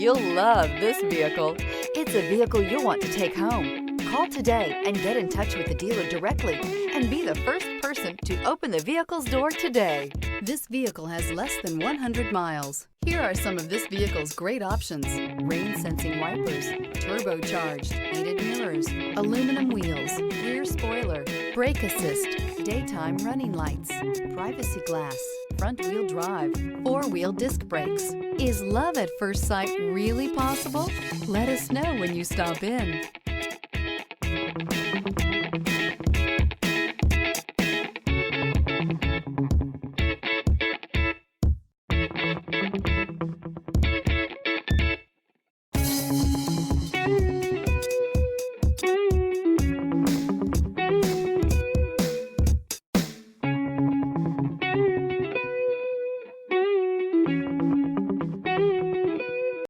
You'll love this vehicle. It's a vehicle you'll want to take home. Call today and get in touch with the dealer directly and be the first person to open the vehicle's door today. This vehicle has less than 100 miles. Here are some of this vehicle's great options: rain sensing wipers, turbocharged, heated mirrors, aluminum wheels, rear spoiler, brake assist, daytime running lights, privacy glass, front wheel drive, 4-wheel disc brakes. Is love at first sight really possible? Let us know when you stop in.